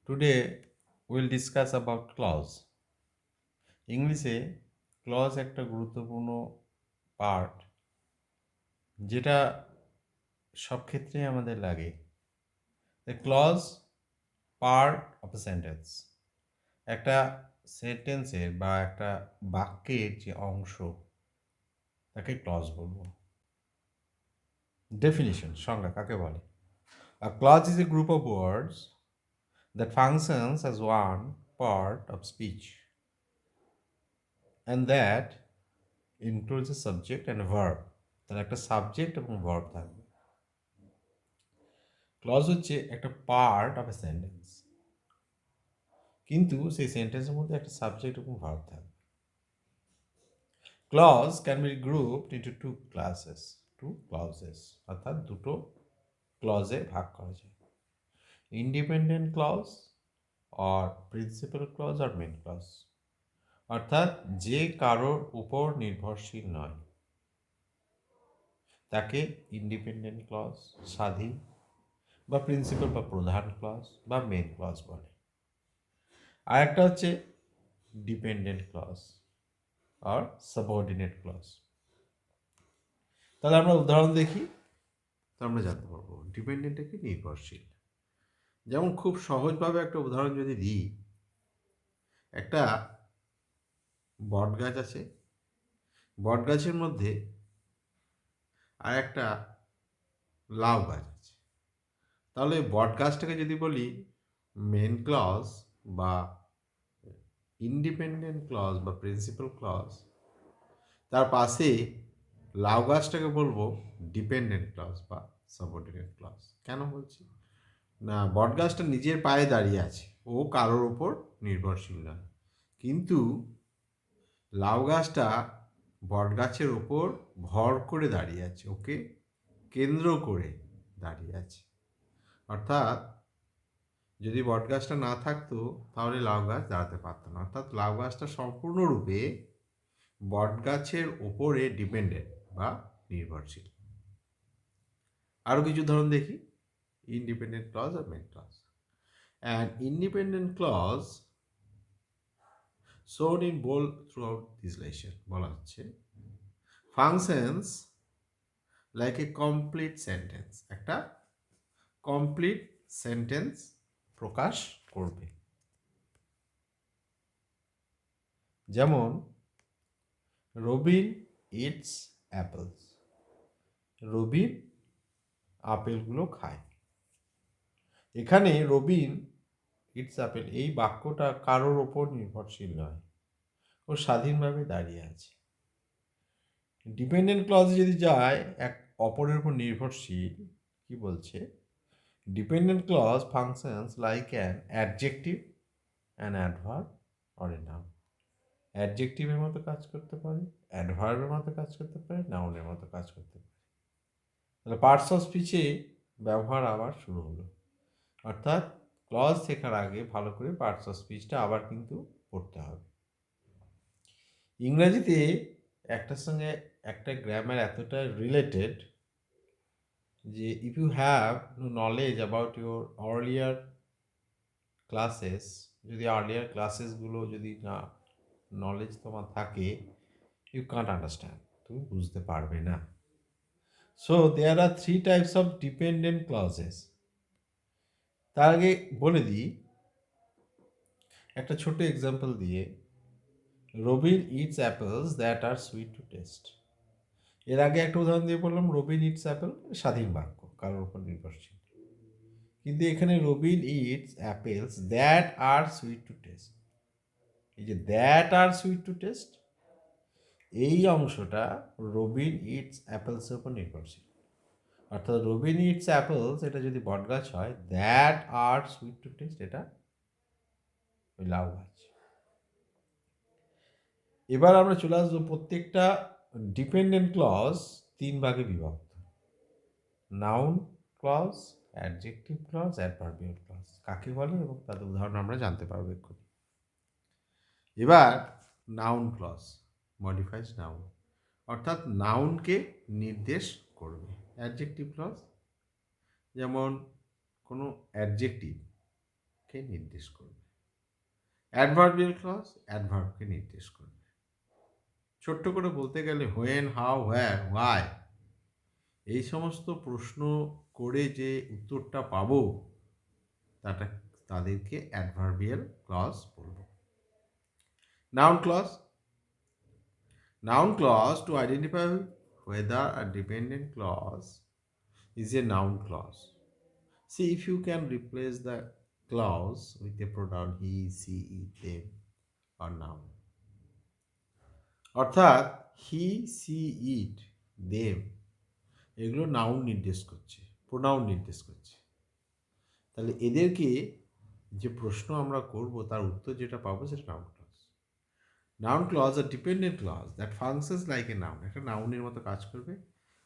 Today we'll discuss about clause. ইংলিশে clause একটা গুরুত্বপূর্ণ পার্ট যেটা সব ক্ষেত্রেই আমাদের লাগে। The clause part of a sentence, একটা সেন্টেন্সের বা একটা বাক্যের যে অংশ তাকে ক্লজ বলবো। ডেফিনিশন, সংজ্ঞা কাকে বলে? A clause is a group of words that functions as one part of speech and that includes a subject and a verb. তার একটা সাবজেক্ট এবং ভার্ব থাকবে। ক্লজ হচ্ছে একটা পার্ট অফ এ সেন্টেন্স, কিন্তু সেই সেন্টেন্সের মধ্যে একটা সাবজেক্ট এবং ভার্ব থাকবে। Clause can be grouped into two clauses, অর্থাৎ দুটো ক্লজে ভাগ করা যায়। ইন্ডিপেন্ডেন্ট ক্লজ আর প্রিন্সিপাল ক্লজ আর মেন ক্লজ, অর্থাৎ যে কারোর উপর নির্ভরশীল নয় তাকে ইন্ডিপেন্ডেন্ট ক্লজ, স্বাধীন বা প্রিন্সিপাল বা প্রধান ক্লজ বা মেন ক্লজ বলে। আর একটা হচ্ছে ডিপেন্ডেন্ট ক্লজ আর সাবঅর্ডিনেট ক্লজ। তাহলে আমরা উদাহরণ দেখি, তো আমরা জানতে পারবো ডিপেন্ডেন্ট কি নির্ভরশীল। যেমন খুব সহজভাবে একটা উদাহরণ যদি দিই, একটা বট গাছ আছে, বট গাছের মধ্যে আর একটা লাউ গাছ আছে। তাহলে বট গাছটাকে যদি বলি মেন ক্লজ বা ইন্ডিপেন্ডেন্ট ক্লজ বা প্রিন্সিপাল ক্লজ, তার পাশে লাউ গাছটাকে বলবো ডিপেন্ডেন্ট ক্লজ বা সাবঅর্ডিনেট ক্লজ। কেন বলছি না, বট গাছটা নিজের পায়ে দাঁড়িয়ে আছে, ও কারোর ওপর নির্ভরশীল নয়, কিন্তু লাউ গাছটা বট গাছের ওপর ভর করে দাঁড়িয়ে আছে, ওকে কেন্দ্র করে দাঁড়িয়ে আছে। অর্থাৎ যদি বট গাছটা না থাকতো তাহলে লাউ গাছ দাঁড়াতে পারতো না। অর্থাৎ লাউ গাছটা সম্পূর্ণরূপে বট গাছের ওপরে ডিপেন্ডেন্ট বা নির্ভরশীল। আরও কিছু ধরন দেখি, ইন্ডিপেন্ডেন্ট ক্লজ আর main clause. And independent clause shown in bold throughout this lesson বলা হচ্ছে functions like a complete sentence, একটা কমপ্লিট সেন্টেন্স প্রকাশ করবে। যেমন রবিন ইটস অ্যাপেলস, রবিন আপেলগুলো খায়। এখানে রবিন ইটস আপেল এই বাক্যটা কারোর ওপর নির্ভরশীল নয়, ও স্বাধীনভাবে দাঁড়িয়ে আছে। ডিপেন্ডেন্ট ক্লজে যদি যায় এক অপরের উপর নির্ভরশীল, কি বলছে? Dependent clause functions like an adjective, an adverb or a noun. অ্যাডজেক্টিভের মতো কাজ করতে পারে, অ্যাডভার্বের মতো কাজ করতে পারে, নাউনের মতো কাজ করতে পারে। তাহলে পার্টস অফ স্পিচে ব্যবহার আবার শুরু হলো। অর্থাৎ ক্লজ শেখার আগে ভালো করে পার্টস অফ স্পিচটা আবার কিন্তু পড়তে হবে। ইংরাজিতে একটার সঙ্গে একটা গ্রামার এতটা রিলেটেড যে if you have knowledge about your earlier classes, যদি আর্লিয়ার ক্লাসেসগুলো যদি না নলেজ তোমার থাকে, ইউ কান্ট আন্ডারস্ট্যান্ড, তুমি বুঝতে পারবে না। So there are 3 types of dependent clauses. তার আগে বলে দিই একটা ছোট এক্সাম্পল দিয়ে, Robin eats apples that are sweet to taste. এর আগে একটা উদাহরণ দিয়ে বললাম রবিন ইটস অ্যাপেল, স্বাধীন বাক্য, কারোর উপর নির্ভরশীল। কিন্তু এখানে Robin eats apples that are sweet to taste, এই যে that are sweet to taste, এই অংশটা রবিন ইটস অ্যাপেলসের উপর নির্ভরশীল। অর্থাৎ রবিন ইটস অ্যাপেলস এটা যদি বটগাছ হয়, that are sweet to taste এটা ওই লাউ গাছ। এবার আমরা চলে আসবো প্রত্যেকটা ডিপেন্ডেন্ট ক্লজ 3 ভাগে বিভক্ত: noun clause, adjective clause, adverbial clause কাকে বলে এবং তাদের উদাহরণ আমরা জানতে পারবো এক্ষুনি। এবার নাউন ক্লজ, মডিফাইজ নাউন, অর্থাৎ নাউনকে নির্দেশ করবে। অ্যাডজেক্টিভ ক্লজ, যেমন কোনো অ্যাডজেক্টিভ কে নির্দেশ করবে, অ্যাডভার্বিয়াল ক্লজ অ্যাডভার্বকে নির্দেশ করবে। ছোট্ট করে বলতে গেলে হোয়েন, হাউ, হোয়ার, হোয়াই এই সমস্ত প্রশ্ন করে যে উত্তরটা পাবো তাটা তাদেরকে অ্যাডভার্বিয়াল ক্লজ বলবো। Noun clause, noun clause to identify whether a dependent clause is a noun clause. See if you can replace the clause with a pronoun he, she, it, them or noun. অর্থাৎ হি, C, ইট, them এগুলো noun নির্দেশ করছে, pronoun নির্দেশ করছে। তাহলে এদেরকে যে প্রশ্ন আমরা করব তার উত্তর যেটা পাবো সেটা noun clause. Noun clause are dependent clause that functions like a noun, একটা নাউনের মতো কাজ করবে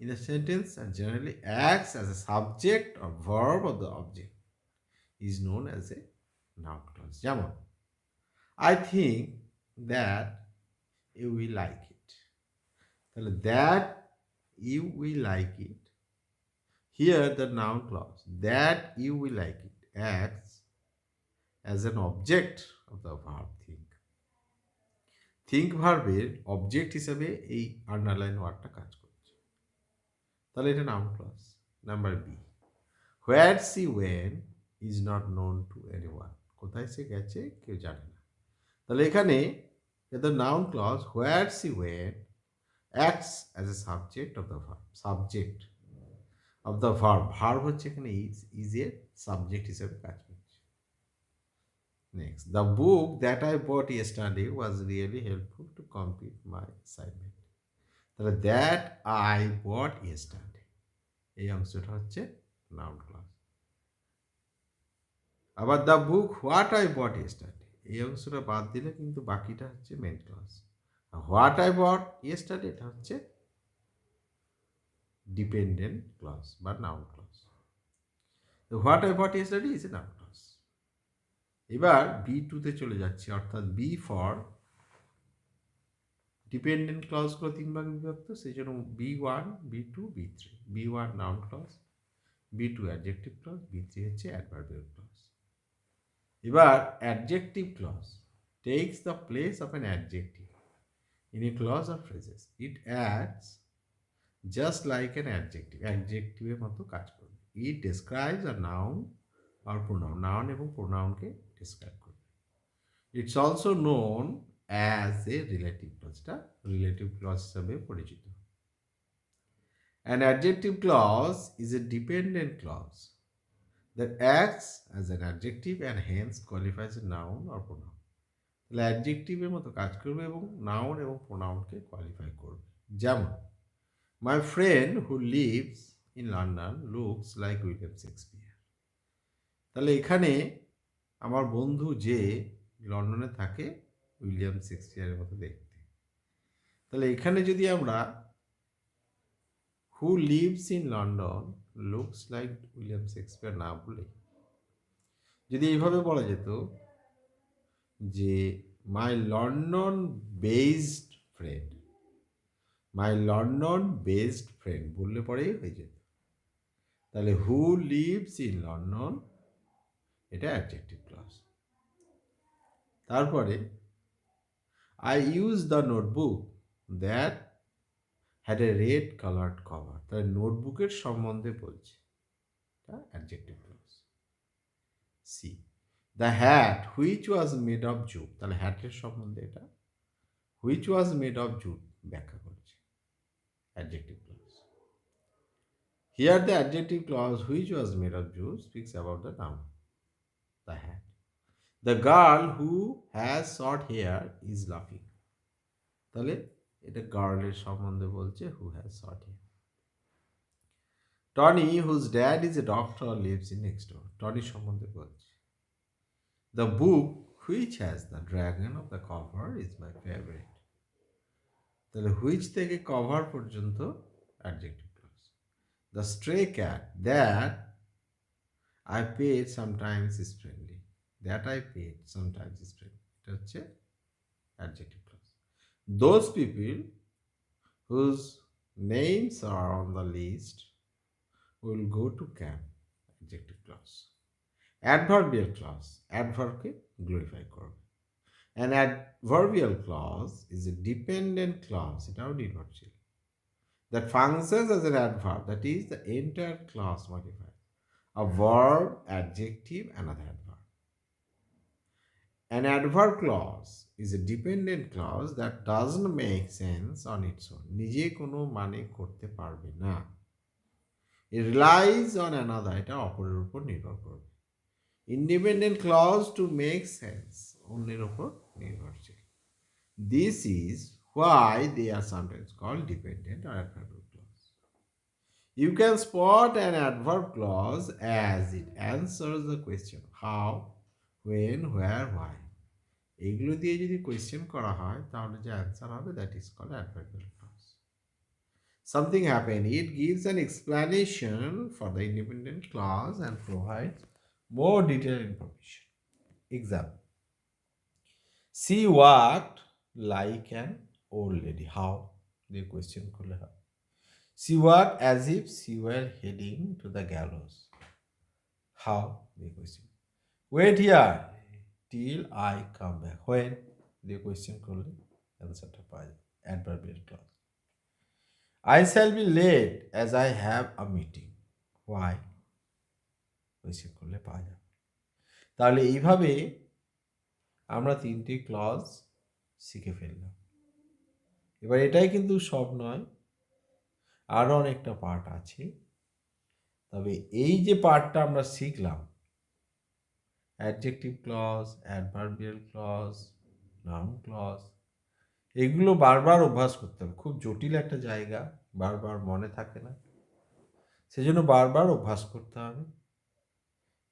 in a sentence and generally acts as a subject or verb of the object is known as a noun clause. যেমন I think that you will like it. তাহলে that you will like it, here the noun clause that you will like it acts as an object of the verb think. think ভার্বের object হিসেবে এই underline ওয়ার্ডটা কাজ করছে, তাহলে এটা noun clause. Number B, where she went is not known to anyone, কোথায় সে গেছে কেউ জানে না। তাহলে এখানে the noun clause where she went acts as a subject of the verb, subject of the verb, verb হচ্ছে এখানে ইজ এর সাবজেক্ট হিসেবে কাজ করছে। Next, the book that I bought yesterday was really helpful to complete my assignment. তাহলে that I bought yesterday এই অংশটা হচ্ছে নাউন ক্লজ। আবার the book what I bought yesterday এই অংশটা বাদ দিলে কিন্তু বাকিটা হচ্ছে main clause. What I bought yesterday এটা হচ্ছে ডিপেন্ডেন্ট ক্লজ বা noun clause. What I bought yesterday is a noun clause. এবার বি টুতে চলে যাচ্ছি, অর্থাৎ বি ফর ডিপেন্ডেন্ট ক্লজগুলো তিন ভাগে বিভক্ত, সেই জন্য B one, B two, B three. B one noun clause, B two adjective clause, B three হচ্ছে অ্যাডভার্বিয়াল ক্লজ। এবার adjective clause takes the place of an adjective in a clause or phrases. It acts just like an adjective, অ্যাডজেক্টিভের মতো কাজ করবে। It describes a noun or pronoun, noun এবং pronounকে describe করবে। It's also known as a relative clause, এটা relative clause হিসাবে পরিচিত। An adjective clause is a dependent clause that acts as an adjective and hence qualifies a noun or pronoun. তাহলে অ্যাডজেক্টিভের মতো কাজ করবে এবং নাউন এবং প্রোনাউনকে কোয়ালিফাই করবে। যেমন my friend who lives in London looks like William Shakespeare. তাহলে এখানে আমার বন্ধু যে লন্ডনে থাকে উইলিয়াম শেক্সপিয়ারের মতো দেখতে। তাহলে এখানে যদি আমরা who lives in London looks like William Shakespeare না বলে যদি এইভাবে বলা যেত যে my London based friend, my London based friend বললে পরেই হয়ে যেত। তাহলে হু লিভস ইন লন্ডন এটা অ্যাডজেক্টিভ ক্লজ। তারপরে I use the notebook that had a red coloured cover, তাহলে নোটবুকের সম্বন্ধে বলছে, এটা adjective clause. See, the hat which was made of jute, তাহলে হ্যাটের সম্বন্ধে এটা which was made of jute ব্যাখ্যা করছে, adjective clause. Here the adjective clause which was made of jute speaks about the noun, the hat. The girl who has short hair is laughing. তাহলে এটা গার্লের সম্বন্ধে বলছে who has short hair. Tony whose dad is a doctor lives in next door. Tony সম্বন্ধে বলছে। The book which has the dragon of the cover is my favorite. তাহলে which থেকে cover পর্যন্ত adjective clause. The stray cat that I paid sometimes is friendly. That I paid sometimes is friendly. এটা হচ্ছে adjective clause. Those people whose names are on the list will go to camp. Adjective clause. Adverbial clause অ্যাডভার্বকে glorify করবে। An adverbial clause is a dependent clause, এটাও নির্ভরশীল, that functions as an adverb, that is the entire clause modifier, a verb, adjective, another adverb. An adverb clause is a dependent clause that doesn't make sense on its own. নিজে কোনো মানে করতে পারবে না। It relies on another, এটা অপরের উপর নির্ভর করবে। Independent clause to make sense, অন্যের উপর নির্ভরশীল। This is why they are sometimes called dependent or adverbial clause. You can spot an adverb clause as it answers the question how, when, where, why. এগুলো দিয়ে যদি question করা হয় তাহলে যে অ্যান্সার হবে that is called adverbial clause. Something happened, it gives an explanation for the independent clause and provides more detailed information. Example: she walked like an old lady. How? The question করলে হয়। She walked as if she were heading to the gallows. How? The question. Wait here till I come back. When? The question করলে অ্যান্সারটা পাওয়া যায়। Adverbial clause. I shall be late as I have a meeting. Why? Question করলে পাওয়া যাবে। তাহলে এইভাবে আমরা 3টি ক্লজ শিখে ফেললাম। এবার এটাই কিন্তু সব নয়, আরও অনেকটা পার্ট আছে। তবে এই যে পার্টটা আমরা শিখলাম, adjective clause, adverbial clause, noun clause, এগুলো বারবার অভ্যাস করতে হবে। খুব জটিল একটা জায়গা, বারবার মনে থাকে না, সেজন্য বারবার অভ্যাস করতে হবে।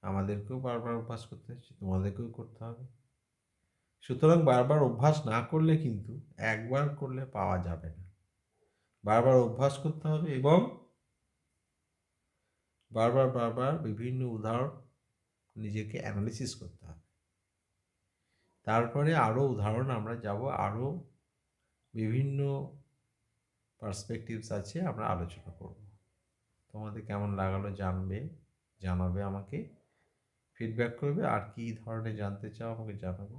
আমাদেরকেও বারবার অভ্যাস করতে হচ্ছে, তোমাদেরকেও করতে হবে। সুতরাং বারবার অভ্যাস না করলে কিন্তু একবার করলে পাওয়া যাবে না। বারবার অভ্যাস করতে হবে এবং বারবার বিভিন্ন উদাহরণ নিজেকে অ্যানালিসিস করতে হবে। তারপরে আরও উদাহরণ আমরা যাব, আরও বিভিন্ন পার্সপেক্টিভস আছে, আমরা আলোচনা করব। তোমাদের কেমন লাগালো জানাবে আমাকে, ফিডব্যাক করবে। আর কী ধরনের জানতে চাও আমাকে জানাবে।